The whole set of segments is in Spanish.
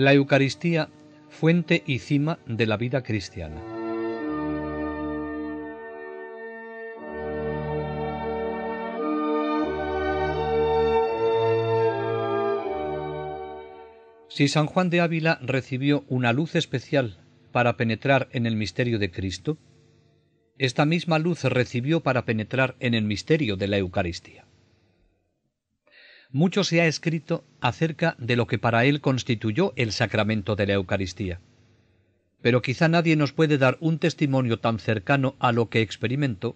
La Eucaristía, fuente y cima de la vida cristiana. Si San Juan de Ávila recibió una luz especial para penetrar en el misterio de Cristo, esta misma luz recibió para penetrar en el misterio de la Eucaristía. Mucho se ha escrito acerca de lo que para él constituyó el sacramento de la Eucaristía, pero quizá nadie nos puede dar un testimonio tan cercano a lo que experimentó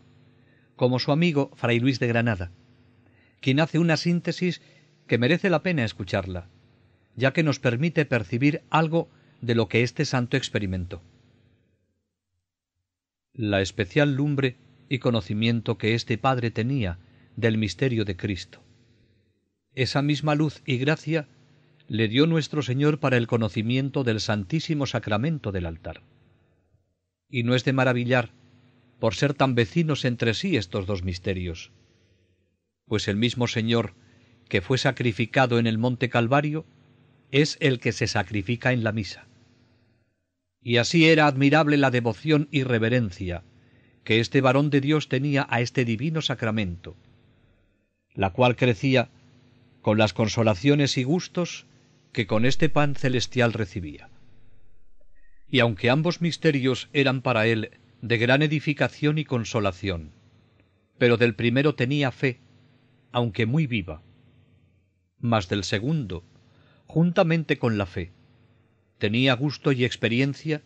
como su amigo Fray Luis de Granada, quien hace una síntesis que merece la pena escucharla, ya que nos permite percibir algo de lo que este santo experimentó. La especial lumbre y conocimiento que este padre tenía del misterio de Cristo. Esa misma luz y gracia le dio nuestro Señor para el conocimiento del Santísimo Sacramento del altar. Y no es de maravillar por ser tan vecinos entre sí estos dos misterios, pues el mismo Señor que fue sacrificado en el Monte Calvario es el que se sacrifica en la misa. Y así era admirable la devoción y reverencia que este varón de Dios tenía a este divino sacramento, la cual crecía con las consolaciones y gustos que con este pan celestial recibía. Y aunque ambos misterios eran para él de gran edificación y consolación, pero del primero tenía fe, aunque muy viva, mas del segundo, juntamente con la fe, tenía gusto y experiencia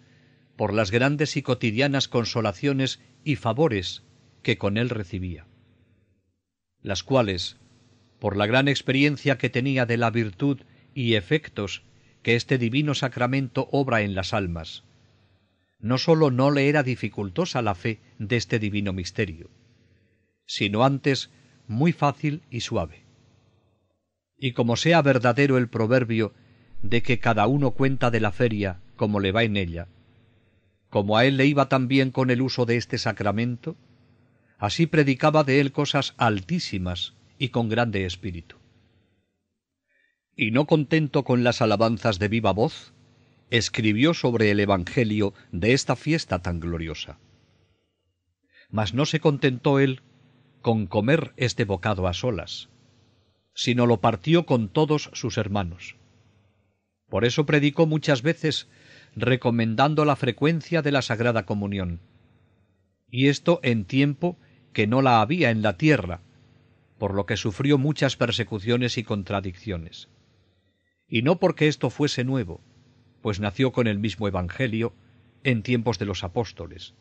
por las grandes y cotidianas consolaciones y favores que con él recibía, las cuales, por la gran experiencia que tenía de la virtud y efectos que este divino sacramento obra en las almas, no sólo no le era dificultosa la fe de este divino misterio, sino antes muy fácil y suave. Y como sea verdadero el proverbio de que cada uno cuenta de la feria como le va en ella, como a él le iba tan bien con el uso de este sacramento, así predicaba de él cosas altísimas y con grande espíritu. Y no contento con las alabanzas de viva voz, escribió sobre el Evangelio de esta fiesta tan gloriosa. Mas no se contentó él con comer este bocado a solas, sino lo partió con todos sus hermanos. Por eso predicó muchas veces recomendando la frecuencia de la Sagrada Comunión, y esto en tiempo que no la había en la tierra, por lo que sufrió muchas persecuciones y contradicciones. Y no porque esto fuese nuevo, pues nació con el mismo Evangelio en tiempos de los apóstoles,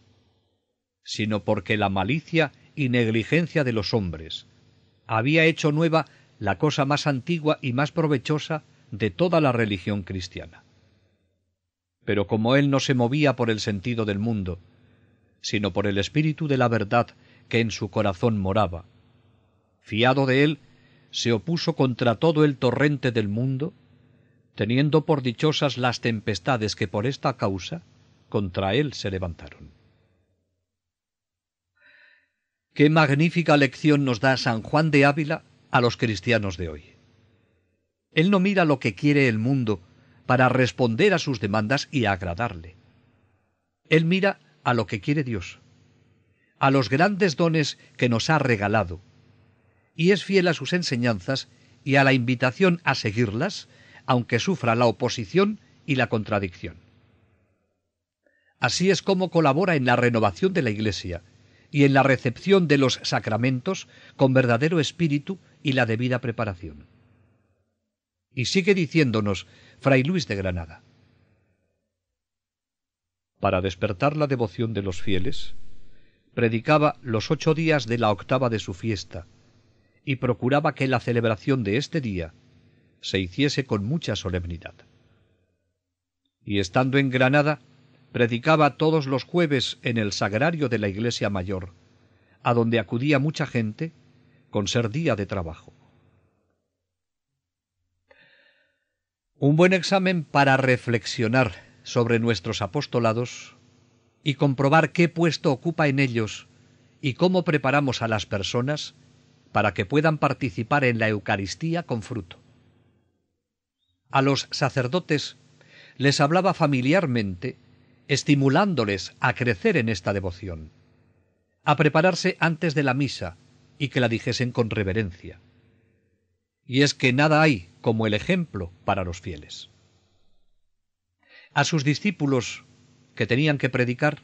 sino porque la malicia y negligencia de los hombres había hecho nueva la cosa más antigua y más provechosa de toda la religión cristiana. Pero como él no se movía por el sentido del mundo, sino por el espíritu de la verdad que en su corazón moraba, fiado de él, se opuso contra todo el torrente del mundo, teniendo por dichosas las tempestades que por esta causa contra él se levantaron. Qué magnífica lección nos da San Juan de Ávila a los cristianos de hoy. Él no mira lo que quiere el mundo para responder a sus demandas y agradarle. Él mira a lo que quiere Dios, a los grandes dones que nos ha regalado, y es fiel a sus enseñanzas y a la invitación a seguirlas, aunque sufra la oposición y la contradicción. Así es como colabora en la renovación de la Iglesia y en la recepción de los sacramentos con verdadero espíritu y la debida preparación. Y sigue diciéndonos Fray Luis de Granada: para despertar la devoción de los fieles, predicaba los 8 días de la octava de su fiesta y procuraba que la celebración de este día se hiciese con mucha solemnidad. Y estando en Granada, predicaba todos los jueves en el sagrario de la Iglesia Mayor, a donde acudía mucha gente, con ser día de trabajo. Un buen examen para reflexionar sobre nuestros apostolados y comprobar qué puesto ocupa en ellos y cómo preparamos a las personas para que puedan participar en la Eucaristía con fruto. A los sacerdotes les hablaba familiarmente, estimulándoles a crecer en esta devoción, a prepararse antes de la misa y que la dijesen con reverencia. Y es que nada hay como el ejemplo para los fieles. A sus discípulos, que tenían que predicar,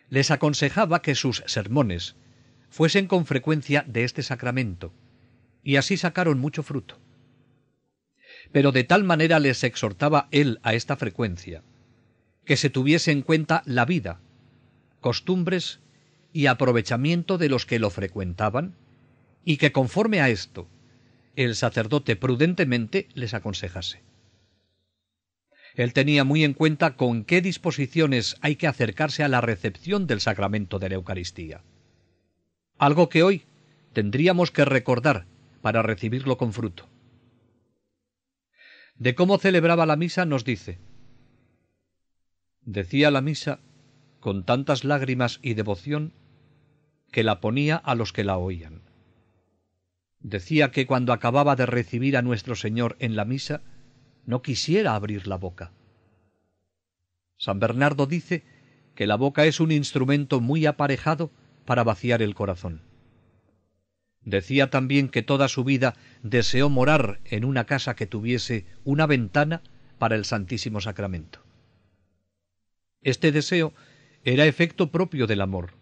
les aconsejaba que sus sermones fuesen con frecuencia de este sacramento, y así sacaron mucho fruto. Pero de tal manera les exhortaba él a esta frecuencia, que se tuviese en cuenta la vida, costumbres y aprovechamiento de los que lo frecuentaban, y que conforme a esto, el sacerdote prudentemente les aconsejase. Él tenía muy en cuenta con qué disposiciones hay que acercarse a la recepción del sacramento de la Eucaristía. Algo que hoy tendríamos que recordar para recibirlo con fruto. De cómo celebraba la misa nos dice: decía la misa con tantas lágrimas y devoción que la ponía a los que la oían. Decía que cuando acababa de recibir a nuestro Señor en la misa, no quisiera abrir la boca. San Bernardo dice que la boca es un instrumento muy aparejado para vaciar el corazón. Decía también que toda su vida deseó morar en una casa que tuviese una ventana para el Santísimo Sacramento. Este deseo era efecto propio del amor,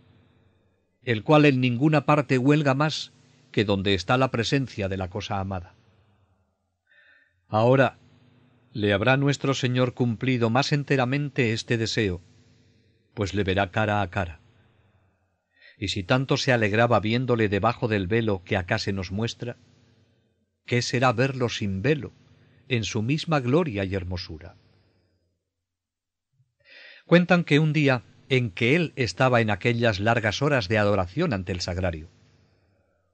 el cual en ninguna parte huelga más que donde está la presencia de la cosa amada. Ahora, ¿le habrá nuestro Señor cumplido más enteramente este deseo? Pues le verá cara a cara. Y si tanto se alegraba viéndole debajo del velo que acá se nos muestra, ¿qué será verlo sin velo, en su misma gloria y hermosura? Cuentan que un día en que él estaba en aquellas largas horas de adoración ante el sagrario,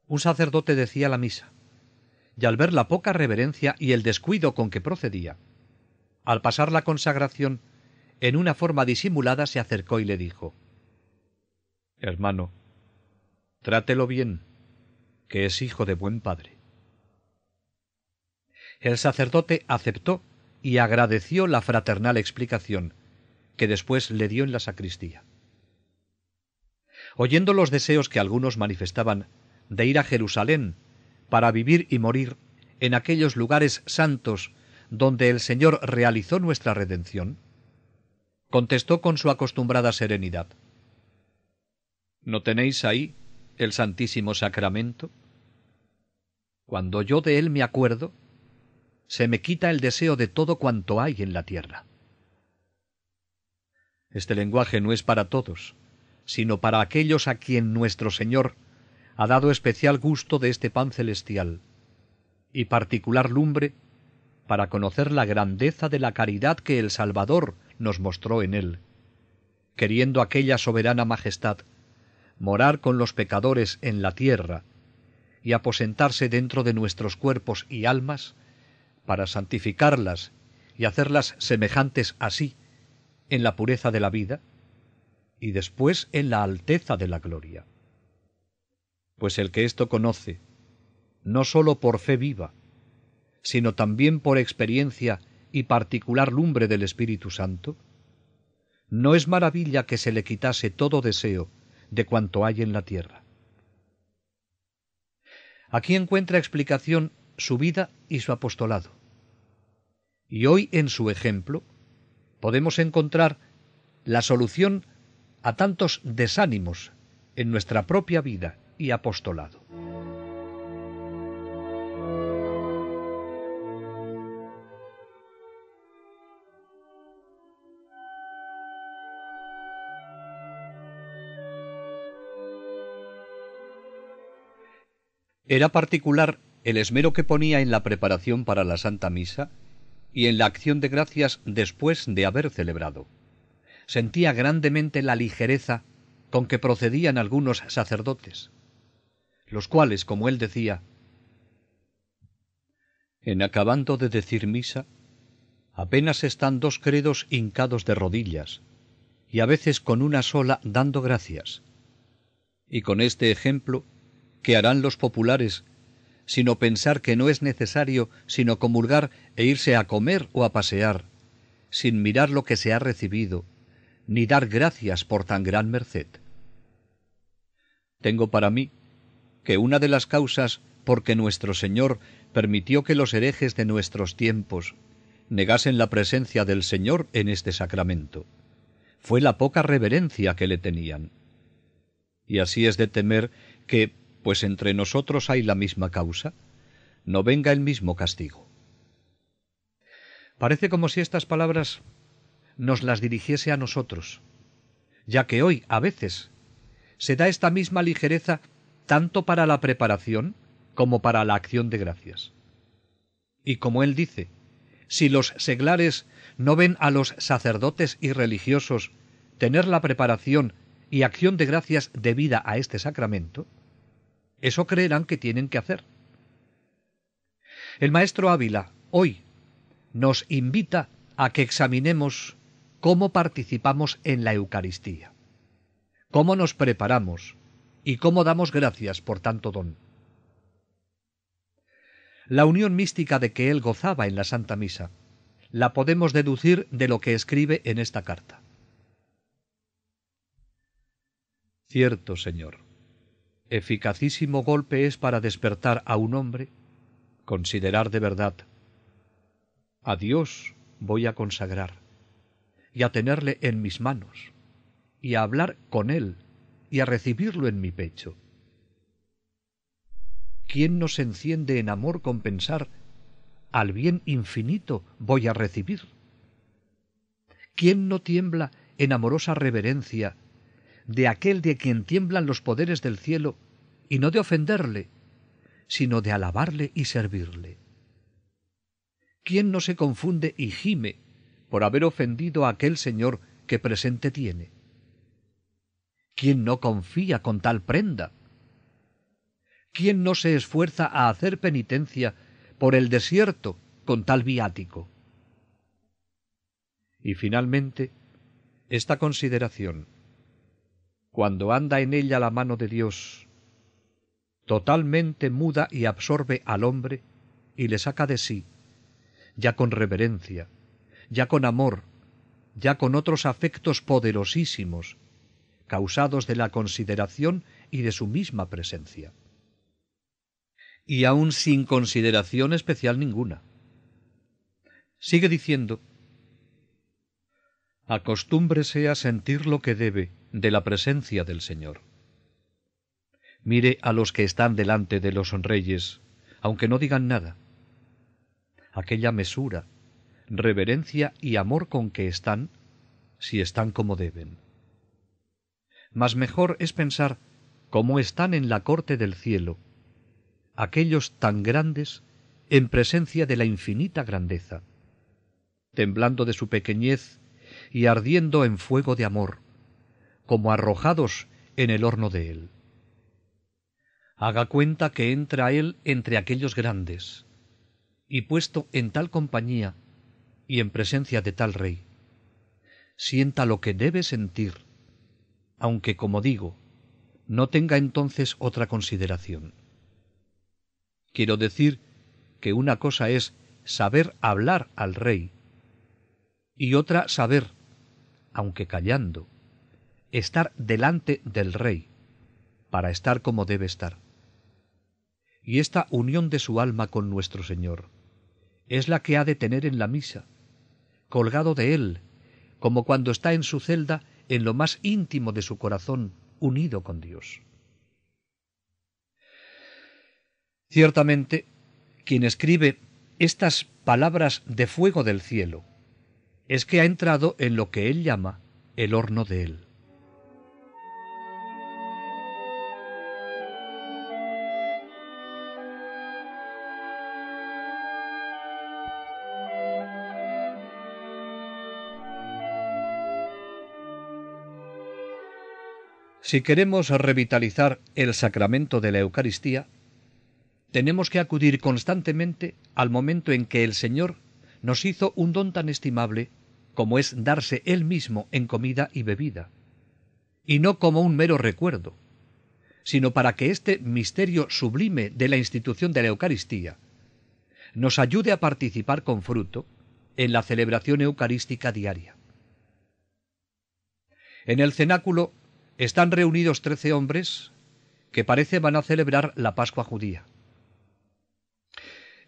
un sacerdote decía la misa, y al ver la poca reverencia y el descuido con que procedía, al pasar la consagración, en una forma disimulada se acercó y le dijo: «Hermano, trátelo bien, que es hijo de buen padre». El sacerdote aceptó y agradeció la fraternal explicación, que después le dio en la sacristía. Oyendo los deseos que algunos manifestaban de ir a Jerusalén para vivir y morir en aquellos lugares santos donde el Señor realizó nuestra redención, contestó con su acostumbrada serenidad: ¿no tenéis ahí el Santísimo Sacramento? Cuando yo de él me acuerdo, se me quita el deseo de todo cuanto hay en la tierra. Este lenguaje no es para todos, sino para aquellos a quien nuestro Señor ha dado especial gusto de este pan celestial y particular lumbre para conocer la grandeza de la caridad que el Salvador nos mostró en él, queriendo aquella soberana majestad morar con los pecadores en la tierra y aposentarse dentro de nuestros cuerpos y almas para santificarlas y hacerlas semejantes a sí en la pureza de la vida y después en la alteza de la gloria. Pues el que esto conoce, no sólo por fe viva, sino también por experiencia y particular lumbre del Espíritu Santo, no es maravilla que se le quitase todo deseo de cuanto hay en la tierra. Aquí encuentra explicación su vida y su apostolado. Y hoy, en su ejemplo, podemos encontrar la solución a tantos desánimos en nuestra propia vida y apostolado. Era particular el esmero que ponía en la preparación para la Santa Misa y en la acción de gracias después de haber celebrado. Sentía grandemente la ligereza con que procedían algunos sacerdotes, los cuales, como él decía, en acabando de decir misa, apenas están dos credos hincados de rodillas, y a veces con una sola dando gracias. Y con este ejemplo, ¿qué harán los populares, sino pensar que no es necesario sino comulgar e irse a comer o a pasear, sin mirar lo que se ha recibido, ni dar gracias por tan gran merced. Tengo para mí que una de las causas por que nuestro Señor permitió que los herejes de nuestros tiempos negasen la presencia del Señor en este sacramento fue la poca reverencia que le tenían. Y así es de temer que, pues entre nosotros hay la misma causa, no venga el mismo castigo. Parece como si estas palabras nos las dirigiese a nosotros, ya que hoy, a veces, se da esta misma ligereza tanto para la preparación como para la acción de gracias. Y como él dice, si los seglares no ven a los sacerdotes y religiosos tener la preparación y acción de gracias debida a este sacramento, eso creerán que tienen que hacer. El maestro Ávila, hoy, nos invita a que examinemos cómo participamos en la Eucaristía, cómo nos preparamos y cómo damos gracias por tanto don. La unión mística de que él gozaba en la Santa Misa la podemos deducir de lo que escribe en esta carta. Cierto, Señor, eficacísimo golpe es para despertar a un hombre considerar de verdad: a Dios voy a consagrar, y a tenerle en mis manos, y a hablar con él, y a recibirlo en mi pecho. ¿Quién no se enciende en amor con pensar: al bien infinito voy a recibir? ¿Quién no tiembla en amorosa reverencia de aquel de quien tiemblan los poderes del cielo, y no de ofenderle, sino de alabarle y servirle? ¿Quién no se confunde y gime por haber ofendido a aquel Señor que presente tiene? ¿Quién no confía con tal prenda? ¿Quién no se esfuerza a hacer penitencia por el desierto con tal viático? Y finalmente, esta consideración, cuando anda en ella la mano de Dios, totalmente muda y absorbe al hombre y le saca de sí, ya con reverencia, ya con amor, ya con otros afectos poderosísimos, causados de la consideración y de su misma presencia. Y aun sin consideración especial ninguna. Sigue diciendo: acostúmbrese a sentir lo que debe de la presencia del Señor. Mire a los que están delante de los reyes, aunque no digan nada. Aquella mesura, reverencia y amor con que están, si están como deben. Mas mejor es pensar cómo están en la corte del cielo, aquellos tan grandes en presencia de la infinita grandeza, temblando de su pequeñez y ardiendo en fuego de amor, como arrojados en el horno de él. Haga cuenta que entra él entre aquellos grandes, y puesto en tal compañía y en presencia de tal rey, sienta lo que debe sentir, aunque, como digo, no tenga entonces otra consideración. Quiero decir que una cosa es saber hablar al rey, y otra saber, aunque callando, estar delante del rey, para estar como debe estar. Y esta unión de su alma con nuestro Señor es la que ha de tener en la misa, colgado de él, como cuando está en su celda, en lo más íntimo de su corazón, unido con Dios. Ciertamente, quien escribe estas palabras de fuego del cielo es que ha entrado en lo que él llama el horno de él. Si queremos revitalizar el sacramento de la Eucaristía, tenemos que acudir constantemente al momento en que el Señor nos hizo un don tan estimable como es darse Él mismo en comida y bebida, y no como un mero recuerdo, sino para que este misterio sublime de la institución de la Eucaristía nos ayude a participar con fruto en la celebración eucarística diaria. En el cenáculo están reunidos 13 hombres que parece van a celebrar la Pascua judía.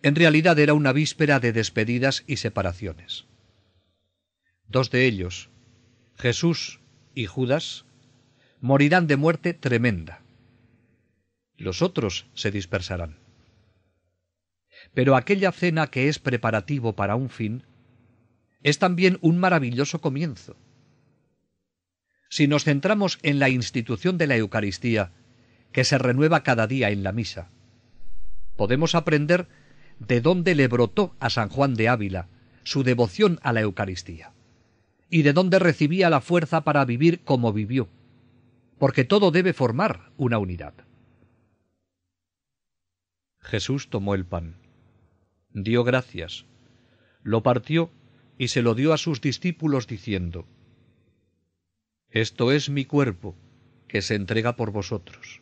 En realidad era una víspera de despedidas y separaciones. 2 de ellos, Jesús y Judas, morirán de muerte tremenda. Los otros se dispersarán. Pero aquella cena que es preparativo para un fin, es también un maravilloso comienzo. Si nos centramos en la institución de la Eucaristía, que se renueva cada día en la misa, podemos aprender de dónde le brotó a San Juan de Ávila su devoción a la Eucaristía, y de dónde recibía la fuerza para vivir como vivió, porque todo debe formar una unidad. Jesús tomó el pan, dio gracias, lo partió y se lo dio a sus discípulos diciendo: Esto es mi cuerpo, que se entrega por vosotros.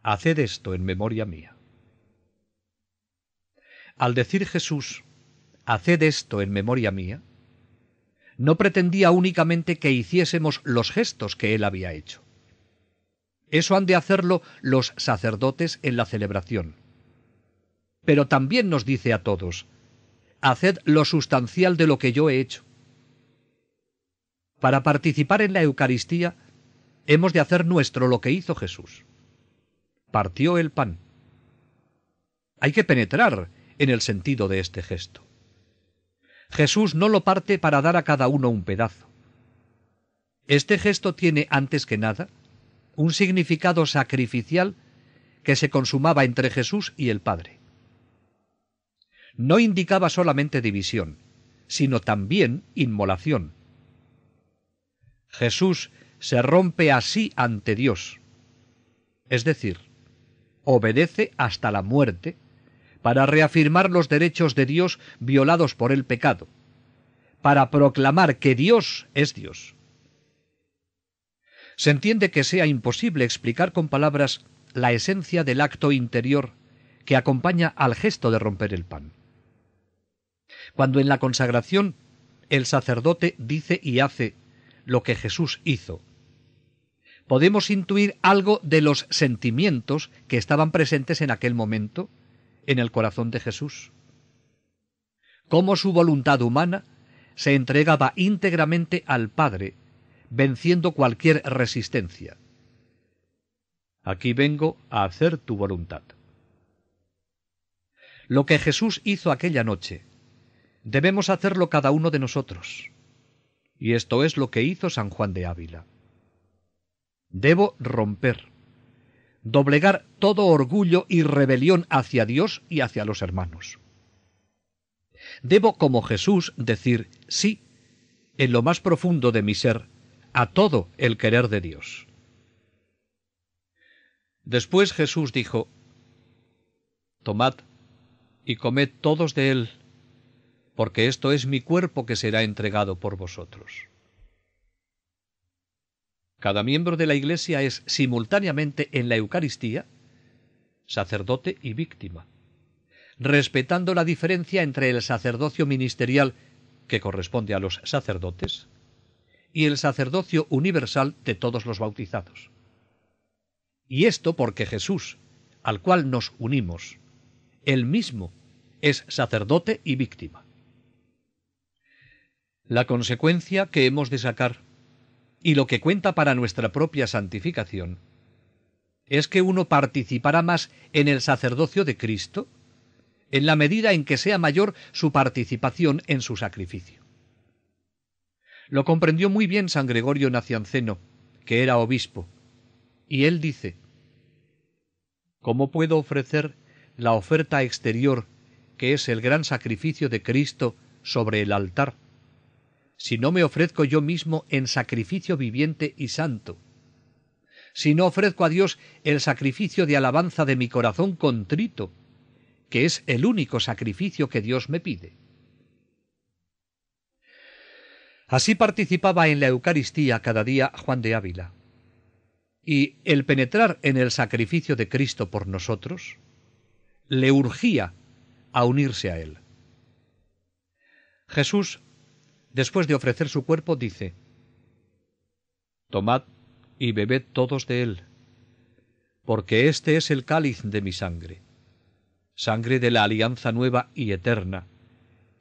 Haced esto en memoria mía. Al decir Jesús, haced esto en memoria mía, no pretendía únicamente que hiciésemos los gestos que él había hecho. Eso han de hacerlo los sacerdotes en la celebración. Pero también nos dice a todos: haced lo sustancial de lo que yo he hecho. Para participar en la Eucaristía, hemos de hacer nuestro lo que hizo Jesús. Partió el pan. Hay que penetrar en el sentido de este gesto. Jesús no lo parte para dar a cada uno un pedazo. Este gesto tiene, antes que nada, un significado sacrificial que se consumaba entre Jesús y el Padre. No indicaba solamente división, sino también inmolación. Jesús se rompe así ante Dios, es decir, obedece hasta la muerte para reafirmar los derechos de Dios violados por el pecado, para proclamar que Dios es Dios. Se entiende que sea imposible explicar con palabras la esencia del acto interior que acompaña al gesto de romper el pan. Cuando en la consagración el sacerdote dice y hace lo que Jesús hizo, podemos intuir algo de los sentimientos que estaban presentes en aquel momento en el corazón de Jesús. Cómo su voluntad humana se entregaba íntegramente al Padre, venciendo cualquier resistencia. Aquí vengo a hacer tu voluntad. Lo que Jesús hizo aquella noche, debemos hacerlo cada uno de nosotros. Y esto es lo que hizo San Juan de Ávila. Debo romper, doblegar todo orgullo y rebelión hacia Dios y hacia los hermanos. Debo, como Jesús, decir sí, en lo más profundo de mi ser, a todo el querer de Dios. Después Jesús dijo: Tomad y comed todos de él, porque esto es mi cuerpo que será entregado por vosotros. Cada miembro de la Iglesia es simultáneamente en la Eucaristía sacerdote y víctima, respetando la diferencia entre el sacerdocio ministerial, que corresponde a los sacerdotes, y el sacerdocio universal de todos los bautizados. Y esto porque Jesús, al cual nos unimos, él mismo es sacerdote y víctima. La consecuencia que hemos de sacar, y lo que cuenta para nuestra propia santificación, es que uno participará más en el sacerdocio de Cristo en la medida en que sea mayor su participación en su sacrificio. Lo comprendió muy bien San Gregorio Nacianceno, que era obispo, y él dice: ¿Cómo puedo ofrecer la oferta exterior, que es el gran sacrificio de Cristo, sobre el altar, si no me ofrezco yo mismo en sacrificio viviente y santo? Si no ofrezco a Dios el sacrificio de alabanza de mi corazón contrito, que es el único sacrificio que Dios me pide. Así participaba en la Eucaristía cada día Juan de Ávila. Y el penetrar en el sacrificio de Cristo por nosotros le urgía a unirse a él. Jesús, después de ofrecer su cuerpo, dice: «Tomad y bebed todos de él, porque este es el cáliz de mi sangre, sangre de la alianza nueva y eterna,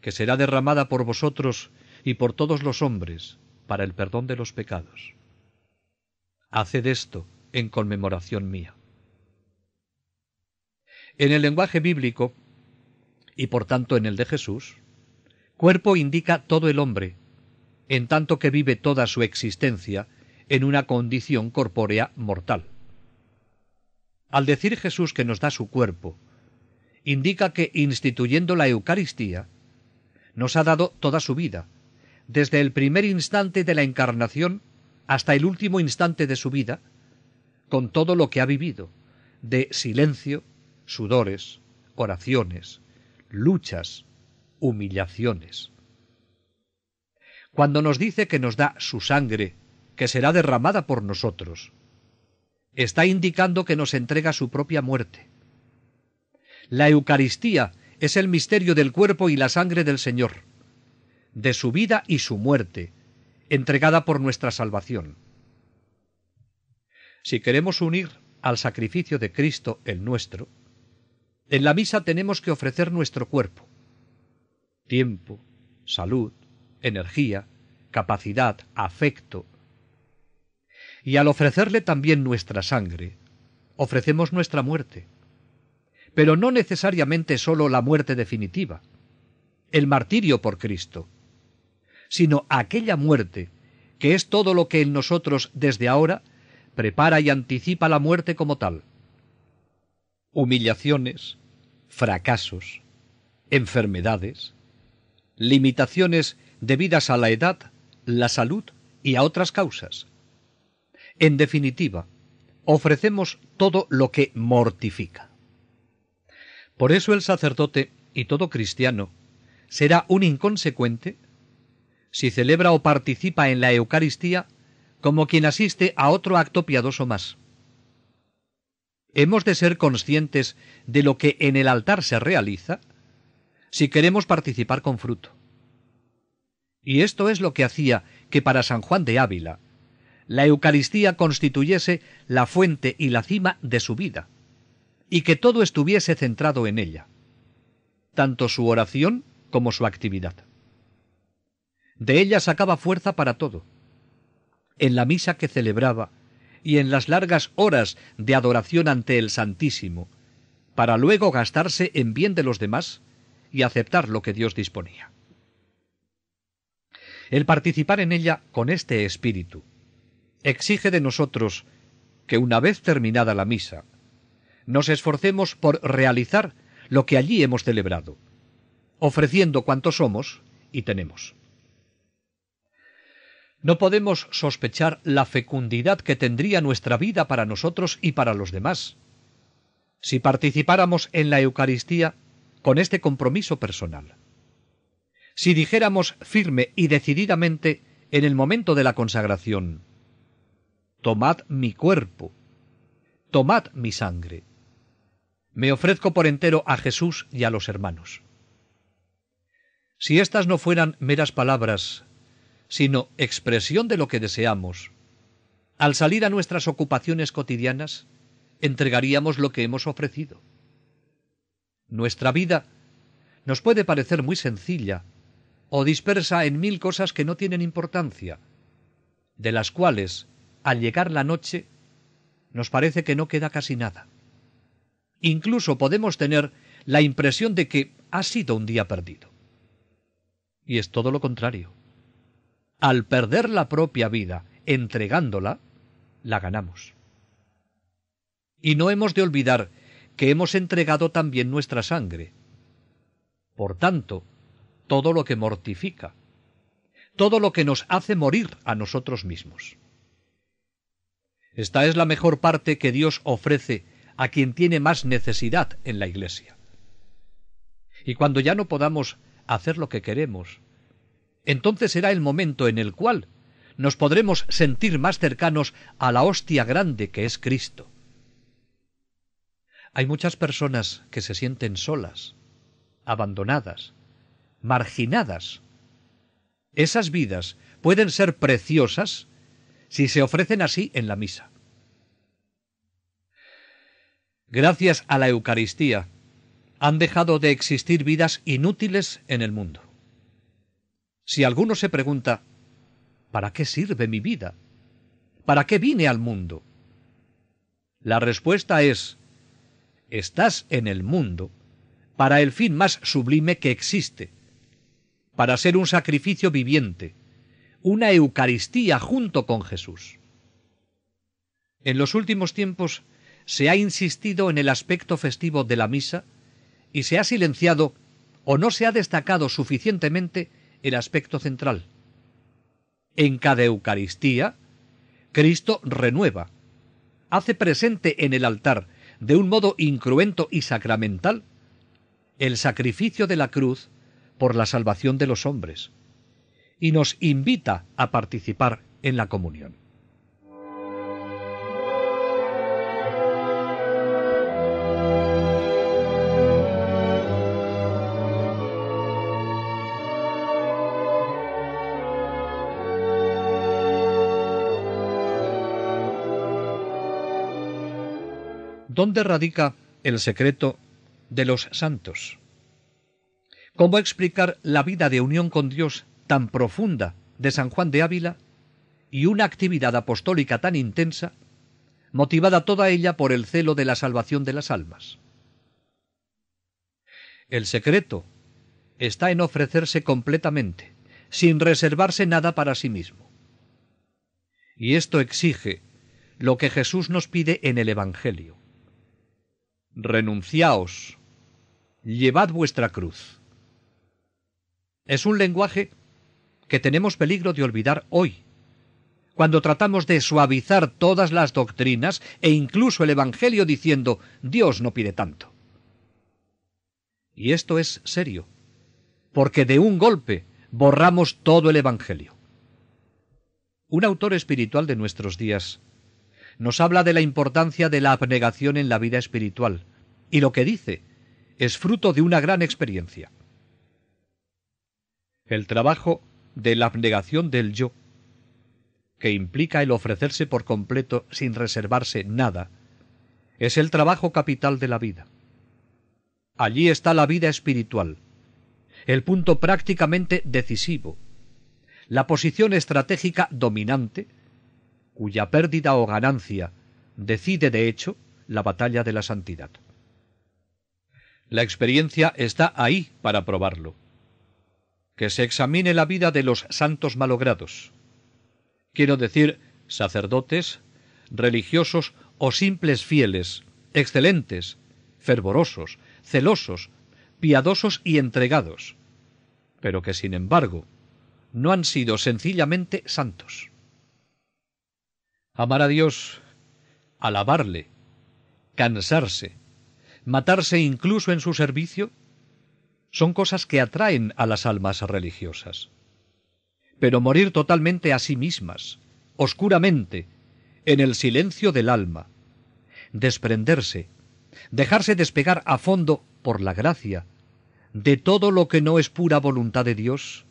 que será derramada por vosotros y por todos los hombres para el perdón de los pecados. Haced esto en conmemoración mía». En el lenguaje bíblico, y por tanto en el de Jesús, cuerpo indica todo el hombre, en tanto que vive toda su existencia en una condición corpórea mortal. Al decir Jesús que nos da su cuerpo, indica que, instituyendo la Eucaristía, nos ha dado toda su vida, desde el primer instante de la encarnación hasta el último instante de su vida, con todo lo que ha vivido, de silencio, sudores, oraciones, luchas, humillaciones. Cuando nos dice que nos da su sangre, que será derramada por nosotros, está indicando que nos entrega su propia muerte. La Eucaristía es el misterio del cuerpo y la sangre del Señor, de su vida y su muerte, entregada por nuestra salvación. Si queremos unir al sacrificio de Cristo el nuestro, en la misa tenemos que ofrecer nuestro cuerpo, tiempo, salud, energía, capacidad, afecto. Y al ofrecerle también nuestra sangre, ofrecemos nuestra muerte. Pero no necesariamente sólo la muerte definitiva, el martirio por Cristo, sino aquella muerte que es todo lo que en nosotros desde ahora prepara y anticipa la muerte como tal. Humillaciones, fracasos, enfermedades, limitaciones debidas a la edad, la salud y a otras causas. En definitiva, ofrecemos todo lo que mortifica. Por eso el sacerdote y todo cristiano será un inconsecuente si celebra o participa en la Eucaristía como quien asiste a otro acto piadoso más. Hemos de ser conscientes de lo que en el altar se realiza si queremos participar con fruto. Y esto es lo que hacía que para San Juan de Ávila la Eucaristía constituyese la fuente y la cima de su vida, y que todo estuviese centrado en ella, tanto su oración como su actividad. De ella sacaba fuerza para todo. En la misa que celebraba y en las largas horas de adoración ante el Santísimo, para luego gastarse en bien de los demás y aceptar lo que Dios disponía. El participar en ella con este espíritu exige de nosotros que, una vez terminada la misa, nos esforcemos por realizar lo que allí hemos celebrado, ofreciendo cuanto somos y tenemos. No podemos sospechar la fecundidad que tendría nuestra vida para nosotros y para los demás, si participáramos en la Eucaristía con este compromiso personal. Si dijéramos firme y decididamente en el momento de la consagración: «Tomad mi cuerpo, tomad mi sangre. Me ofrezco por entero a Jesús y a los hermanos». Si estas no fueran meras palabras, sino expresión de lo que deseamos, al salir a nuestras ocupaciones cotidianas, entregaríamos lo que hemos ofrecido. Nuestra vida nos puede parecer muy sencilla o dispersa en mil cosas que no tienen importancia, de las cuales, al llegar la noche, nos parece que no queda casi nada. Incluso podemos tener la impresión de que ha sido un día perdido. Y es todo lo contrario. Al perder la propia vida, entregándola, la ganamos. Y no hemos de olvidar que hemos entregado también nuestra sangre. Por tanto, todo lo que mortifica, todo lo que nos hace morir a nosotros mismos. Esta es la mejor parte que Dios ofrece a quien tiene más necesidad en la Iglesia. Y cuando ya no podamos hacer lo que queremos, entonces será el momento en el cual nos podremos sentir más cercanos a la hostia grande que es Cristo. Hay muchas personas que se sienten solas, abandonadas, marginadas Esas vidas pueden ser preciosas si se ofrecen así en la misa. Gracias a la Eucaristía, han dejado de existir vidas inútiles en el mundo. Si alguno se pregunta, ¿para qué sirve mi vida? ¿Para qué vine al mundo? La respuesta es, estás en el mundo para el fin más sublime que existe, para ser un sacrificio viviente, una Eucaristía junto con Jesús. En los últimos tiempos se ha insistido en el aspecto festivo de la misa y se ha silenciado o no se ha destacado suficientemente el aspecto central. En cada Eucaristía, Cristo renueva, hace presente en el altar, de un modo incruento y sacramental, el sacrificio de la cruz por la salvación de los hombres, y nos invita a participar en la comunión. ¿Dónde radica el secreto de los santos? ¿Cómo explicar la vida de unión con Dios tan profunda de San Juan de Ávila y una actividad apostólica tan intensa, motivada toda ella por el celo de la salvación de las almas? El secreto está en ofrecerse completamente, sin reservarse nada para sí mismo. Y esto exige lo que Jesús nos pide en el Evangelio. Renunciaos, llevad vuestra cruz. Es un lenguaje que tenemos peligro de olvidar hoy, cuando tratamos de suavizar todas las doctrinas e incluso el Evangelio diciendo Dios no pide tanto. Y esto es serio, porque de un golpe borramos todo el Evangelio. Un autor espiritual de nuestros días nos habla de la importancia de la abnegación en la vida espiritual, y lo que dice es fruto de una gran experiencia. El trabajo de la abnegación del yo, que implica el ofrecerse por completo sin reservarse nada, es el trabajo capital de la vida. Allí está la vida espiritual, el punto prácticamente decisivo, la posición estratégica dominante, cuya pérdida o ganancia decide de hecho la batalla de la santidad. La experiencia está ahí para probarlo. Que se examine la vida de los santos malogrados. Quiero decir, sacerdotes, religiosos o simples fieles, excelentes, fervorosos, celosos, piadosos y entregados, pero que sin embargo no han sido sencillamente santos. Amar a Dios, alabarle, cansarse, matarse incluso en su servicio, son cosas que atraen a las almas religiosas. Pero morir totalmente a sí mismas, oscuramente, en el silencio del alma, desprenderse, dejarse despegar a fondo por la gracia de todo lo que no es pura voluntad de Dios,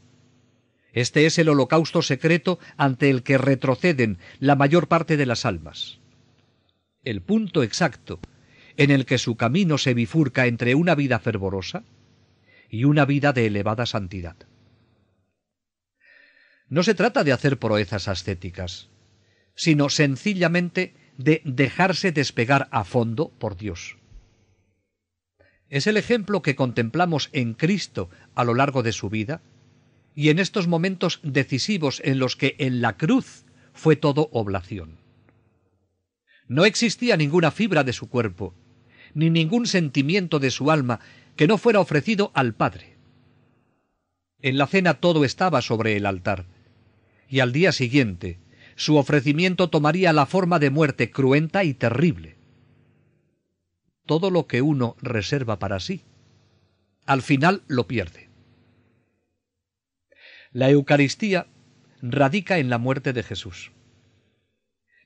este es el holocausto secreto ante el que retroceden la mayor parte de las almas. El punto exacto en el que su camino se bifurca entre una vida fervorosa y una vida de elevada santidad. No se trata de hacer proezas ascéticas, sino sencillamente de dejarse despegar a fondo por Dios. Es el ejemplo que contemplamos en Cristo a lo largo de su vida, y en estos momentos decisivos en los que en la cruz fue todo oblación. No existía ninguna fibra de su cuerpo, ni ningún sentimiento de su alma que no fuera ofrecido al Padre. En la cena todo estaba sobre el altar, y al día siguiente su ofrecimiento tomaría la forma de muerte cruenta y terrible. Todo lo que uno reserva para sí, al final lo pierde. La Eucaristía radica en la muerte de Jesús.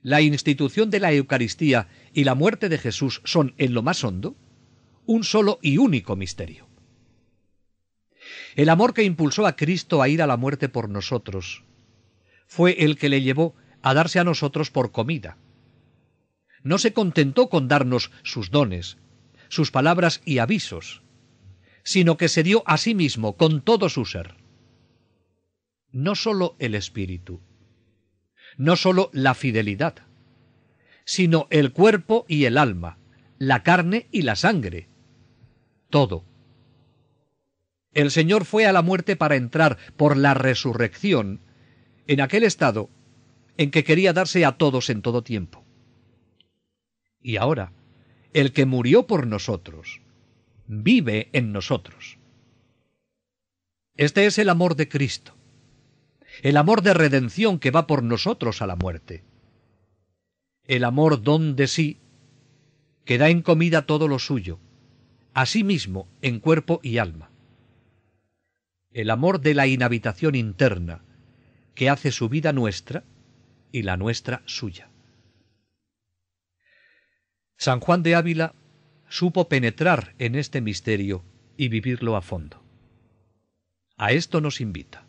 La institución de la Eucaristía y la muerte de Jesús son, en lo más hondo, un solo y único misterio. El amor que impulsó a Cristo a ir a la muerte por nosotros fue el que le llevó a darse a nosotros por comida. No se contentó con darnos sus dones, sus palabras y avisos, sino que se dio a sí mismo con todo su ser. No sólo el espíritu, no sólo la fidelidad, sino el cuerpo y el alma, la carne y la sangre, todo. El Señor fue a la muerte para entrar por la resurrección en aquel estado en que quería darse a todos en todo tiempo. Y ahora, el que murió por nosotros, vive en nosotros. Este es el amor de Cristo, el amor de redención que va por nosotros a la muerte, el amor don de sí, que da en comida todo lo suyo, a sí mismo en cuerpo y alma, el amor de la inhabitación interna, que hace su vida nuestra y la nuestra suya. San Juan de Ávila supo penetrar en este misterio y vivirlo a fondo. A esto nos invita.